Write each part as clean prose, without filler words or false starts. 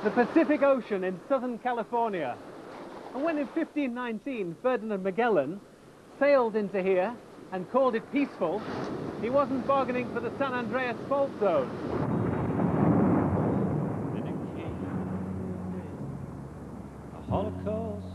the Pacific Ocean in Southern California. And when in 1519 Ferdinand Magellan sailed into here and called it peaceful, he wasn't bargaining for the San Andreas fault zone. A Holocaust.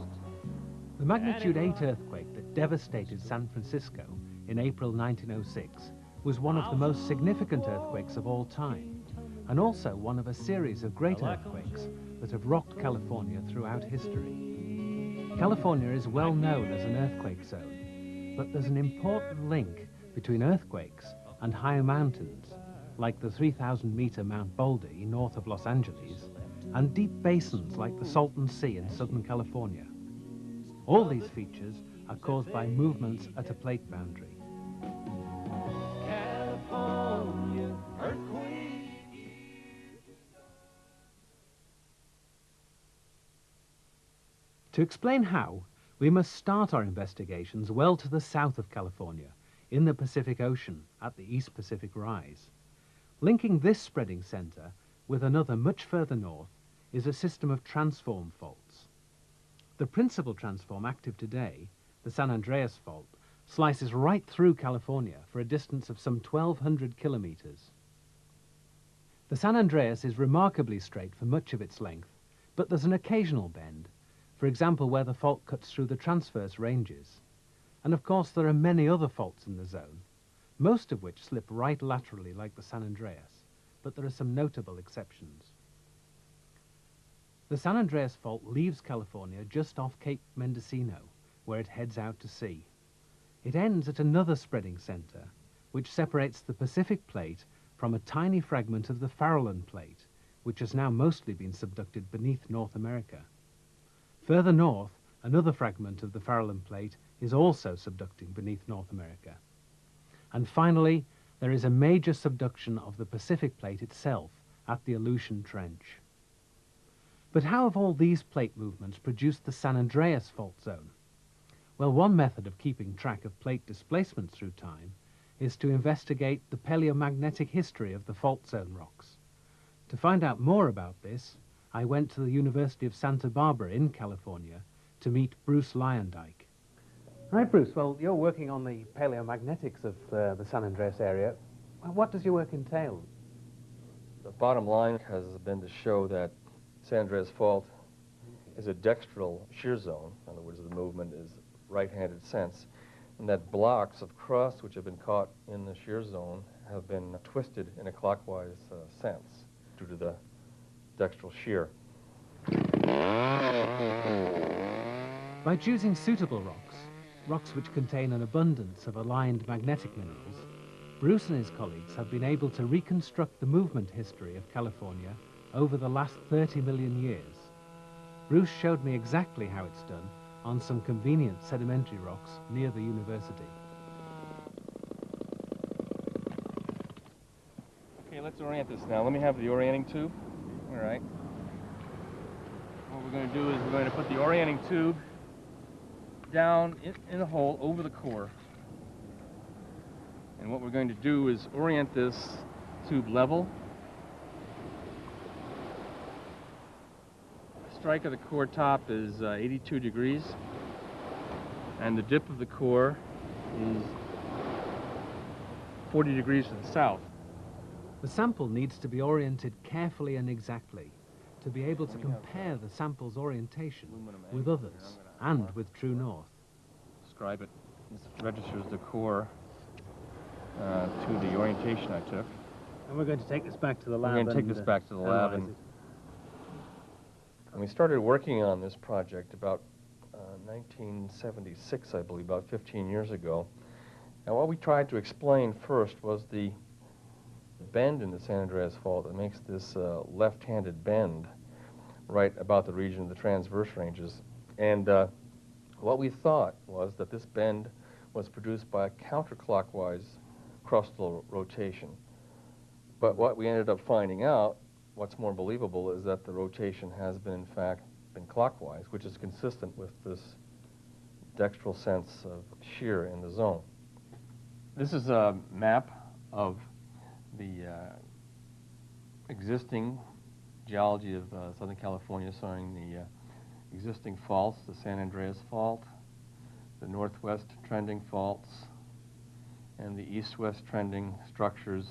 The magnitude 8 earthquake that devastated San Francisco in April 1906 was one of the most significant earthquakes of all time, and also one of a series of great earthquakes that have rocked California throughout history. California is well known as an earthquake zone, but there's an important link between earthquakes and higher mountains, like the 3,000-meter Mount Baldy north of Los Angeles, and deep basins like the Salton Sea in Southern California. All these features are caused by movements at a plate boundary. California earthquake. To explain how, we must start our investigations well to the south of California, in the Pacific Ocean at the East Pacific Rise. Linking this spreading center with another much further north is a system of transform faults. The principal transform active today, the San Andreas fault, slices right through California for a distance of some 1,200 kilometers. The San Andreas is remarkably straight for much of its length, but there's an occasional bend, for example where the fault cuts through the transverse ranges. And of course there are many other faults in the zone, most of which slip right laterally like the San Andreas, but there are some notable exceptions. The San Andreas fault leaves California just off Cape Mendocino, where it heads out to sea. It ends at another spreading center, which separates the Pacific Plate from a tiny fragment of the Farallon Plate, which has now mostly been subducted beneath North America. Further north, another fragment of the Farallon Plate is also subducting beneath North America. And finally, there is a major subduction of the Pacific Plate itself at the Aleutian Trench. But how have all these plate movements produced the San Andreas fault zone? Well, one method of keeping track of plate displacement through time is to investigate the paleomagnetic history of the fault zone rocks. To find out more about this, I went to the University of Santa Barbara in California to meet Bruce Lyondike. Right, Bruce, well, you're working on the paleomagnetics of the San Andreas area. What does your work entail? The bottom line has been to show that San Andreas Fault is a dextral shear zone. In other words, the movement is right-handed sense, and that blocks of crust which have been caught in the shear zone have been twisted in a clockwise sense due to the dextral shear. By choosing suitable rocks which contain an abundance of aligned magnetic minerals, Bruce and his colleagues have been able to reconstruct the movement history of California over the last 30 million years. Bruce showed me exactly how it's done on some convenient sedimentary rocks near the university. Okay, let's orient this now. Let me have the orienting tube. All right. What we're going to do is we're going to put the orienting tube down in a hole over the core. And what we're going to do is orient this tube level. The strike of the core top is 82 degrees, and the dip of the core is 40 degrees to the south. The sample needs to be oriented carefully and exactly to be able to compare the sample's orientation with others and with true north. Describe it. This registers the core to the orientation I took. And we're going to take this back to the lab. We're going to take this back to the lab. And we started working on this project about 1976, I believe, about 15 years ago. And what we tried to explain first was the bend in the San Andreas Fault that makes this left-handed bend right about the region of the transverse ranges. And what we thought was that this bend was produced by a counterclockwise crustal rotation. But what we ended up finding out, what's more believable, is that the rotation has been, in fact, clockwise, which is consistent with this dextral sense of shear in the zone. This is a map of the existing geology of Southern California, showing the existing faults, the San Andreas Fault, the northwest trending faults, and the east-west trending structures,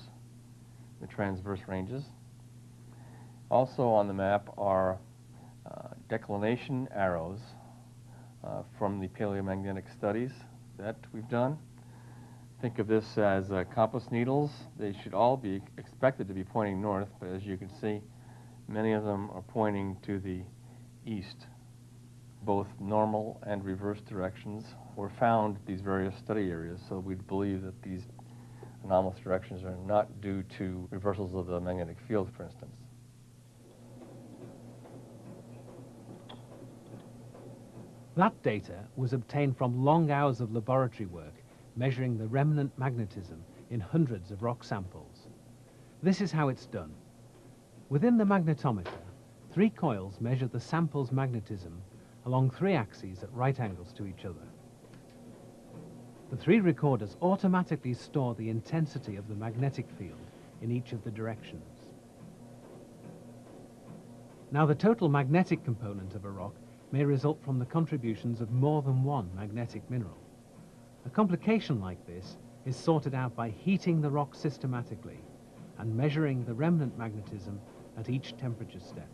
the transverse ranges. Also on the map are declination arrows from the paleomagnetic studies that we've done. Think of this as compass needles. They should all be expected to be pointing north, but as you can see, many of them are pointing to the east. Both normal and reverse directions were found at these various study areas, so we believe that these anomalous directions are not due to reversals of the magnetic field, for instance. That data was obtained from long hours of laboratory work measuring the remnant magnetism in hundreds of rock samples. This is how it's done. Within the magnetometer, 3 coils measure the sample's magnetism along 3 axes at right angles to each other. The 3 recorders automatically store the intensity of the magnetic field in each of the directions. Now, the total magnetic component of a rock may result from the contributions of more than one magnetic mineral. A complication like this is sorted out by heating the rock systematically and measuring the remnant magnetism at each temperature step.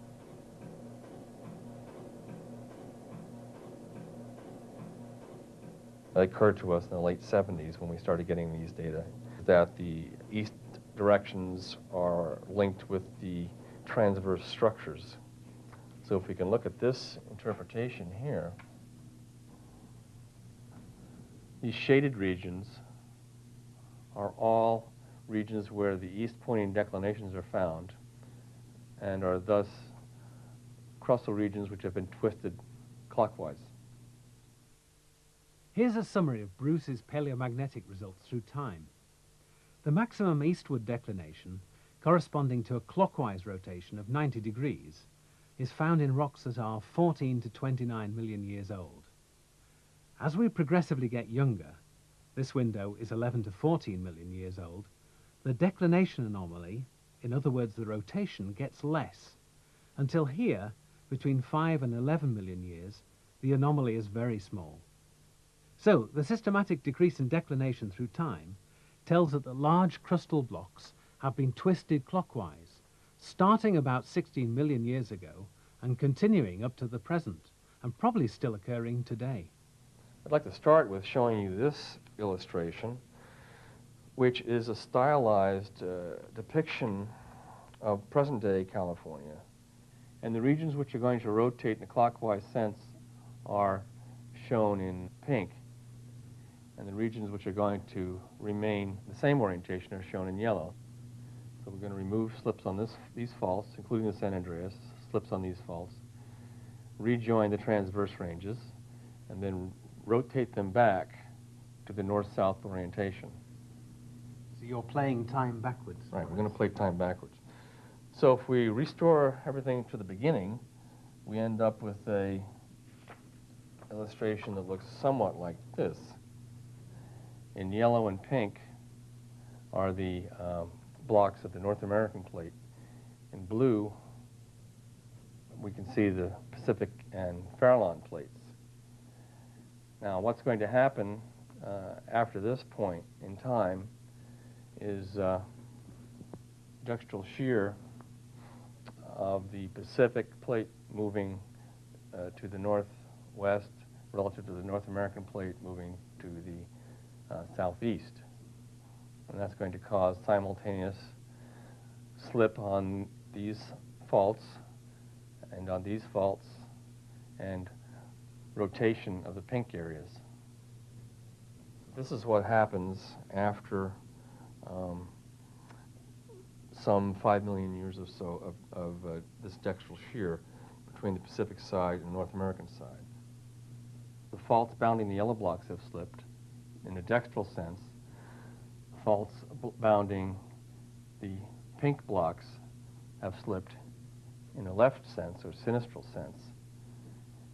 It occurred to us in the late 70s when we started getting these data that the east directions are linked with the transverse structures. So if we can look at this interpretation here, these shaded regions are all regions where the east-pointing declinations are found and are thus crustal regions which have been twisted clockwise. Here's a summary of Bruce's paleomagnetic results through time. The maximum eastward declination, corresponding to a clockwise rotation of 90 degrees, is found in rocks that are 14 to 29 million years old. As we progressively get younger, this window is 11 to 14 million years old, the declination anomaly, in other words the rotation, gets less, until here, between 5 and 11 million years, the anomaly is very small. So, the systematic decrease in declination through time tells that the large crustal blocks have been twisted clockwise, starting about 16 million years ago and continuing up to the present, and probably still occurring today. I'd like to start with showing you this illustration, which is a stylized depiction of present-day California. And the regions which are going to rotate in a clockwise sense are shown in pink, and the regions which are going to remain the same orientation are shown in yellow. So we're going to remove slips on these faults, including the San Andreas, slips on these faults, rejoin the transverse ranges, and then rotate them back to the north-south orientation. So you're playing time backwards. Right, we're going to play time backwards. So if we restore everything to the beginning, we end up with a illustration that looks somewhat like this. In yellow and pink are the blocks of the North American plate. In blue, we can see the Pacific and Farallon plates. Now, what's going to happen after this point in time is juxtral shear of the Pacific plate moving to the northwest relative to the North American plate moving to the southeast. And that's going to cause simultaneous slip on these faults and on these faults and rotation of the pink areas. This is what happens after some 5 million years or so of this juxtral shear between the Pacific side and the North American side. The faults bounding the yellow blocks have slipped in a dextral sense. Faults bounding the pink blocks have slipped in a left sense or sinistral sense,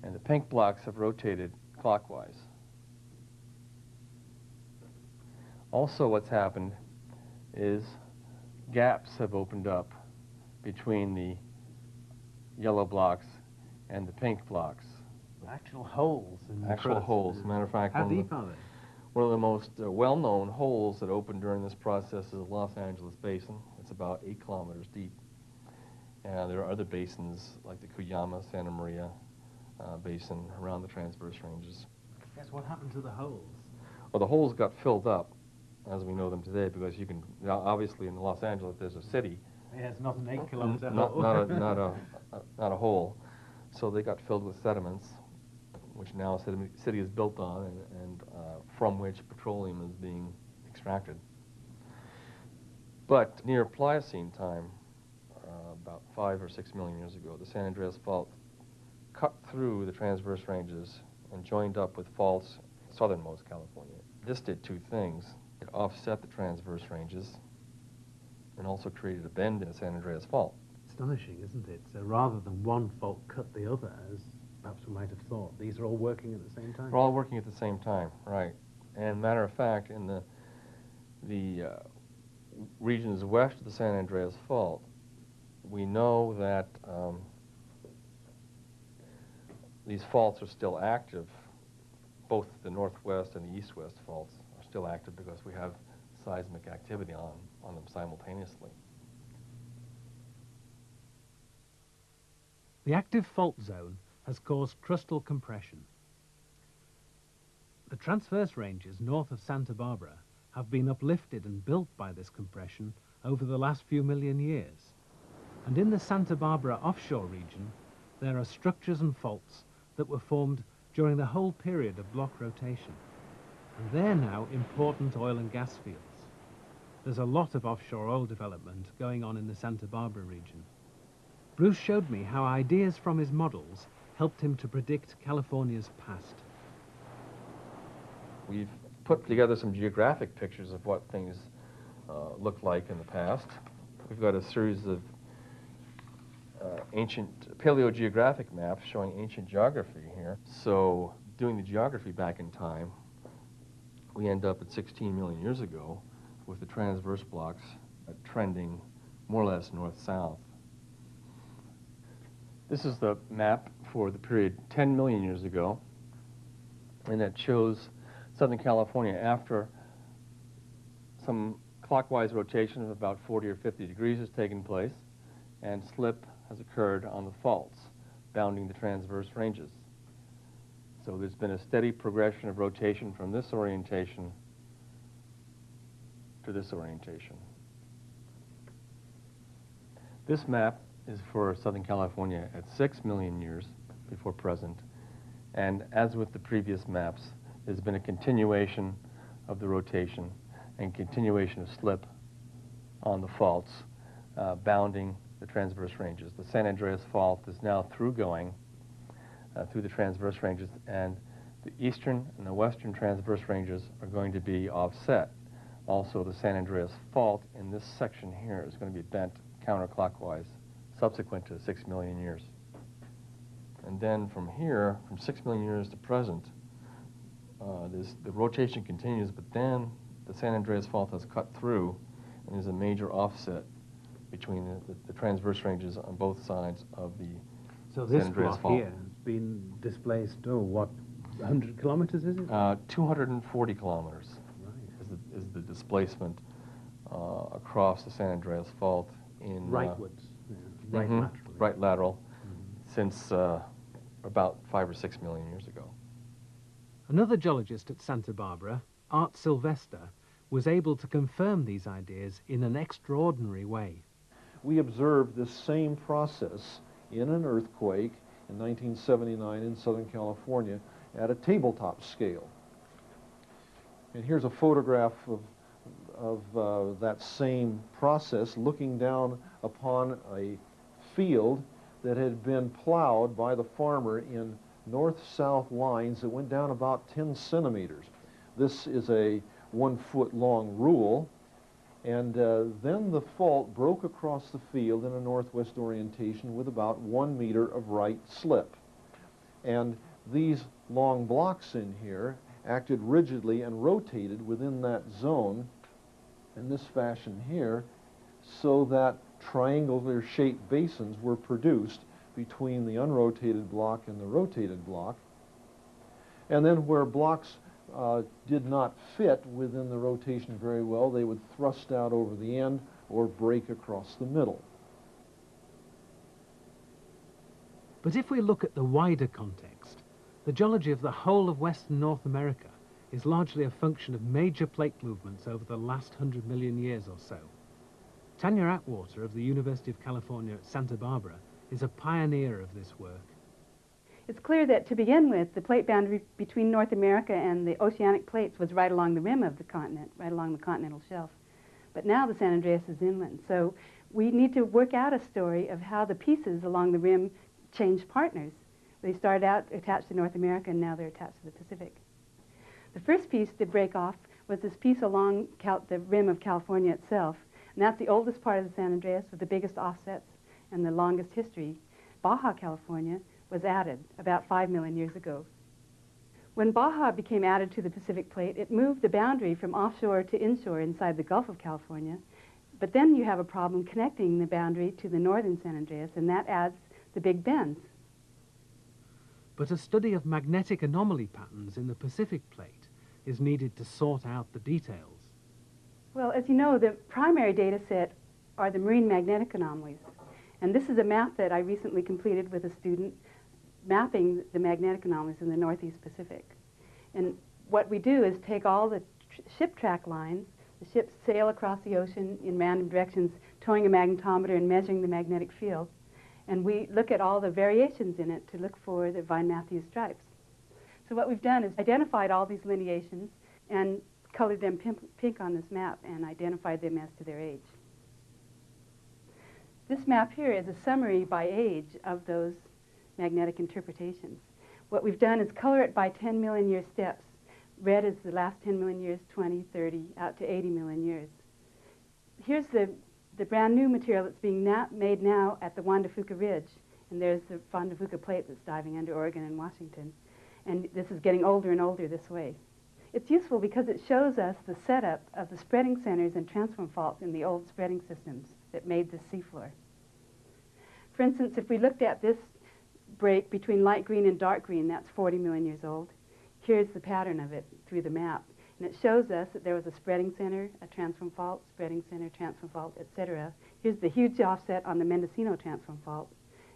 and the pink blocks have rotated clockwise. Also, what's happened is gaps have opened up between the yellow blocks and the pink blocks. Actual holes in the Actual crust. holes. Matter of fact, How deep are they? one of the most well-known holes that opened during this process is the Los Angeles Basin. It's about 8 kilometers deep. And there are other basins like the Cuyama, Santa Maria Basin around the transverse ranges. Yes, what happened to the holes? Well, the holes got filled up, as we know them today, because you can, now obviously in Los Angeles there's a city. Yeah, it's not an 8-kilometer Not, hole. not a hole. So they got filled with sediments, which now a city is built on, and from which petroleum is being extracted. But near Pliocene time, about 5 or 6 million years ago, the San Andreas Fault cut through the transverse ranges and joined up with faults in southernmost California. This did two things. It offset the transverse ranges and also created a bend in the San Andreas Fault. Astonishing, isn't it? So rather than one fault cut the other, as perhaps we might have thought, these are all working at the same time? They're all working at the same time, right. And matter of fact, in the regions west of the San Andreas Fault, we know that these faults are still active. Both the northwest and the east-west faults are still active because we have seismic activity on them simultaneously. The active fault zone has caused crustal compression. The transverse ranges north of Santa Barbara have been uplifted and built by this compression over the last few million years. And in the Santa Barbara offshore region, there are structures and faults that were formed during the whole period of block rotation. And they're now important oil and gas fields. There's a lot of offshore oil development going on in the Santa Barbara region. Bruce showed me how ideas from his models helped him to predict California's past. We've put together some geographic pictures of what things looked like in the past. We've got a series of ancient paleogeographic maps showing ancient geography here. So doing the geography back in time, we end up at 16 million years ago with the transverse blocks trending more or less north-south. This is the map for the period 10 million years ago, and that shows Southern California after some clockwise rotation of about 40 or 50 degrees has taken place, and slip has occurred on the faults bounding the transverse ranges. So there's been a steady progression of rotation from this orientation to this orientation. This map is for Southern California at 6 million years before present, and as with the previous maps, there's been a continuation of the rotation and continuation of slip on the faults bounding the transverse ranges. The San Andreas Fault is now through the transverse ranges, and the eastern and the western transverse ranges are going to be offset. Also, the San Andreas Fault in this section here is going to be bent counterclockwise subsequent to 6 million years. And then from here, from 6 million years to present, the rotation continues, but then the San Andreas Fault has cut through, and there's a major offset between the transverse ranges on both sides of the So this San Andreas block Fault. here has been displaced, what, 100 kilometers is it? 240 kilometers Right. is the displacement across the San Andreas Fault in Rightwards, right mhm, laterally. right lateral, since about 5 or 6 million years ago. Another geologist at Santa Barbara, Art Sylvester, was able to confirm these ideas in an extraordinary way. We observed this same process in an earthquake in 1979 in Southern California at a tabletop scale. And here's a photograph of that same process looking down upon a field that had been plowed by the farmer in north-south lines that went down about 10 centimeters. This is a 1-foot long rule, and then the fault broke across the field in a northwest orientation with about 1 meter of right slip. And these long blocks in here acted rigidly and rotated within that zone in this fashion here, so that triangular shaped basins were produced between the unrotated block and the rotated block. And then where blocks did not fit within the rotation very well, they would thrust out over the end or break across the middle. But if we look at the wider context, the geology of the whole of Western North America is largely a function of major plate movements over the last 100 million years or so. Tanya Atwater of the University of California at Santa Barbara is a pioneer of this work. It's clear that to begin with, the plate boundary between North America and the oceanic plates was right along the rim of the continent, right along the continental shelf. But now the San Andreas is inland, so we need to work out a story of how the pieces along the rim changed partners. They started out attached to North America, and now they're attached to the Pacific. The first piece to break off was this piece along the rim of California itself, and that's the oldest part of the San Andreas with the biggest offsets and the longest history. Baja California was added about 5 million years ago. When Baja became added to the Pacific plate, it moved the boundary from offshore to inshore inside the Gulf of California. But then you have a problem connecting the boundary to the northern San Andreas, and that adds the big bends. But a study of magnetic anomaly patterns in the Pacific plate is needed to sort out the details. Well, as you know, the primary data set are the marine magnetic anomalies. And this is a map that I recently completed with a student mapping the magnetic anomalies in the Northeast Pacific. And what we do is take all the ship track lines, the ships sail across the ocean in random directions, towing a magnetometer and measuring the magnetic field. And we look at all the variations in it to look for the Vine-Matthews stripes. So what we've done is identified all these lineations and colored them pink on this map and identified them as to their age. This map here is a summary by age of those magnetic interpretations. What we've done is color it by 10 million year steps. Red is the last 10 million years, 20, 30, out to 80 million years. Here's the brand new material that's being made now at the Juan de Fuca Ridge. And there's the Juan de Fuca plate that's diving under Oregon and Washington. And this is getting older and older this way. It's useful because it shows us the setup of the spreading centers and transform faults in the old spreading systems that made the seafloor. For instance, if we looked at this break between light green and dark green, that's 40 million years old. Here's the pattern of it through the map. And it shows us that there was a spreading center, a transform fault, spreading center, transform fault, etc. Here's the huge offset on the Mendocino transform fault,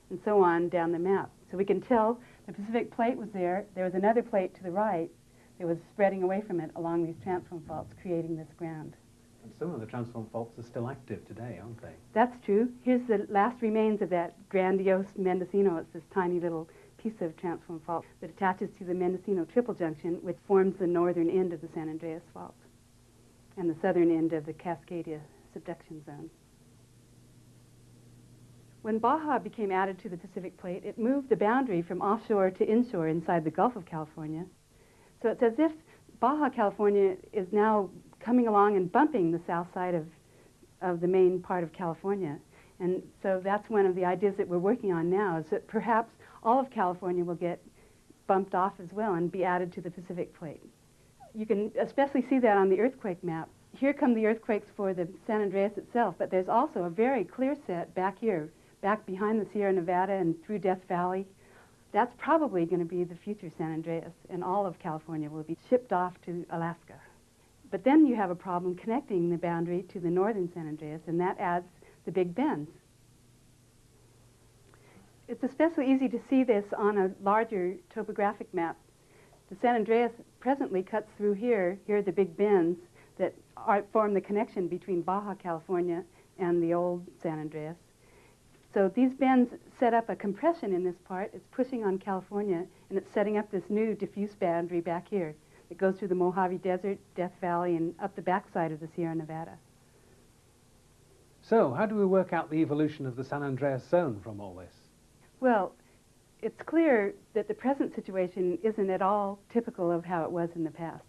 and so on down the map. So we can tell the Pacific plate was there. There was another plate to the right that was spreading away from it along these transform faults, creating this ground. And some of the transform faults are still active today, aren't they? That's true. Here's the last remains of that grandiose Mendocino. It's this tiny little piece of transform fault that attaches to the Mendocino triple junction, which forms the northern end of the San Andreas fault and the southern end of the Cascadia subduction zone. When Baja became added to the Pacific plate, it moved the boundary from offshore to inshore inside the Gulf of California. So it's as if Baja California is now coming along and bumping the south side of the main part of California. And so that's one of the ideas that we're working on now, is that perhaps all of California will get bumped off as well and be added to the Pacific plate. You can especially see that on the earthquake map. Here come the earthquakes for the San Andreas itself, but there's also a very clear set back here, back behind the Sierra Nevada and through Death Valley. That's probably going to be the future San Andreas, and all of California will be shipped off to Alaska. But then you have a problem connecting the boundary to the northern San Andreas, and that adds the big bends. It's especially easy to see this on a larger topographic map. The San Andreas presently cuts through here. Here are the big bends that form the connection between Baja California and the old San Andreas. So these bends set up a compression in this part. It's pushing on California, and it's setting up this new diffuse boundary back here. It goes through the Mojave Desert, Death Valley, and up the backside of the Sierra Nevada. So, how do we work out the evolution of the San Andreas zone from all this? Well, it's clear that the present situation isn't at all typical of how it was in the past.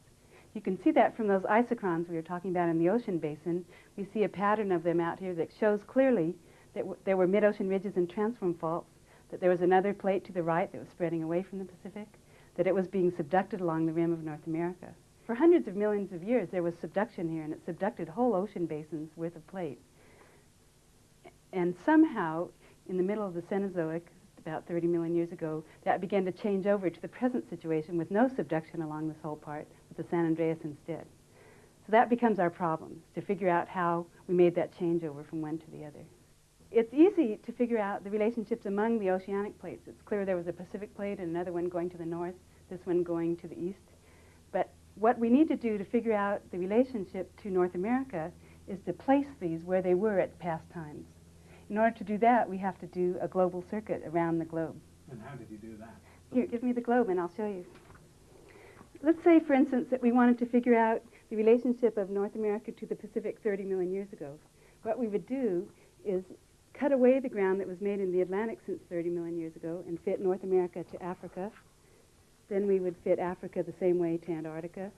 You can see that from those isochrons we were talking about in the ocean basin. We see a pattern of them out here that shows clearly that there were mid-ocean ridges and transform faults, that there was another plate to the right that was spreading away from the Pacific, that it was being subducted along the rim of North America. For hundreds of millions of years, there was subduction here, and it subducted whole ocean basins worth of plate. And somehow, in the middle of the Cenozoic, about 30 million years ago, that began to change over to the present situation with no subduction along this whole part, with the San Andreas instead. So that becomes our problem, to figure out how we made that changeover from one to the other. It's easy to figure out the relationships among the oceanic plates. It's clear there was a Pacific plate and another one going to the north, this one going to the east. But what we need to do to figure out the relationship to North America is to place these where they were at past times. In order to do that, we have to do a global circuit around the globe. And how did you do that? Here, give me the globe and I'll show you. Let's say, for instance, that we wanted to figure out the relationship of North America to the Pacific 30 million years ago. What we would do is cut away the ground that was made in the Atlantic since 30 million years ago and fit North America to Africa. Then we would fit Africa the same way to Antarctica.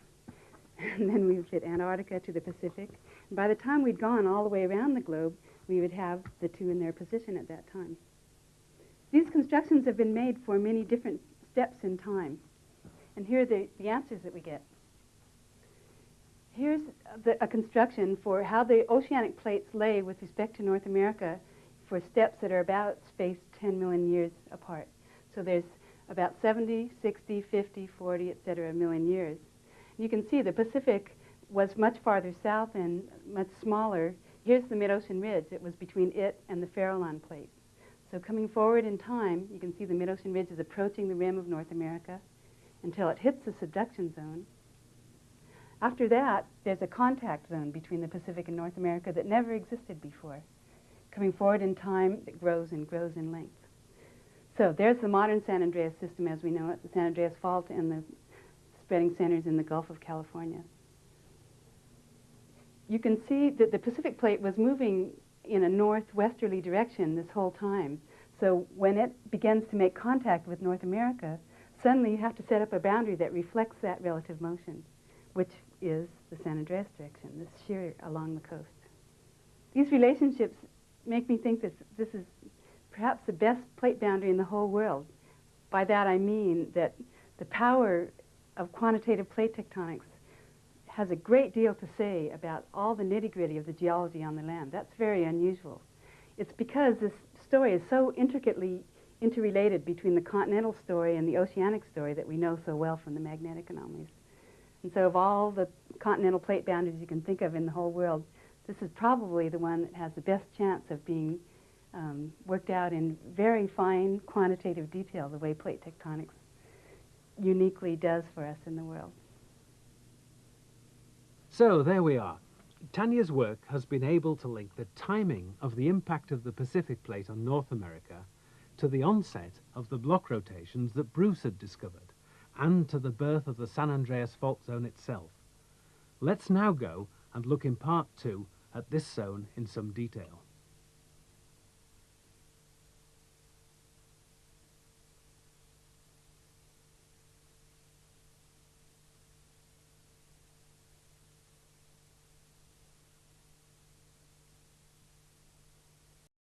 And then we would fit Antarctica to the Pacific. And by the time we'd gone all the way around the globe, we would have the two in their position at that time. These constructions have been made for many different steps in time. And here are the answers that we get. Here's a construction for how the oceanic plates lay with respect to North America for steps that are about spaced 10 million years apart. So there's about 70, 60, 50, 40, et cetera, million years. You can see the Pacific was much farther south and much smaller. Here's the mid-ocean ridge. It was between it and the Farallon plate. So coming forward in time, you can see the mid-ocean ridge is approaching the rim of North America until it hits the subduction zone. After that, there's a contact zone between the Pacific and North America that never existed before. Coming forward in time, it grows and grows in length. So there's the modern San Andreas system as we know it, the San Andreas Fault and the spreading centers in the Gulf of California. You can see that the Pacific plate was moving in a northwesterly direction this whole time. So when it begins to make contact with North America, suddenly you have to set up a boundary that reflects that relative motion, which is the San Andreas direction, this shear along the coast. These relationships make me think that this is perhaps the best plate boundary in the whole world. By that I mean that the power of quantitative plate tectonics has a great deal to say about all the nitty-gritty of the geology on the land. That's very unusual. It's because this story is so intricately interrelated between the continental story and the oceanic story that we know so well from the magnetic anomalies. And so of all the continental plate boundaries you can think of in the whole world, this is probably the one that has the best chance of being worked out in very fine quantitative detail, the way plate tectonics uniquely does for us in the world. So there we are. Tanya's work has been able to link the timing of the impact of the Pacific plate on North America to the onset of the block rotations that Bruce had discovered, and to the birth of the San Andreas fault zone itself. Let's now go and look in part 2 at this zone in some detail.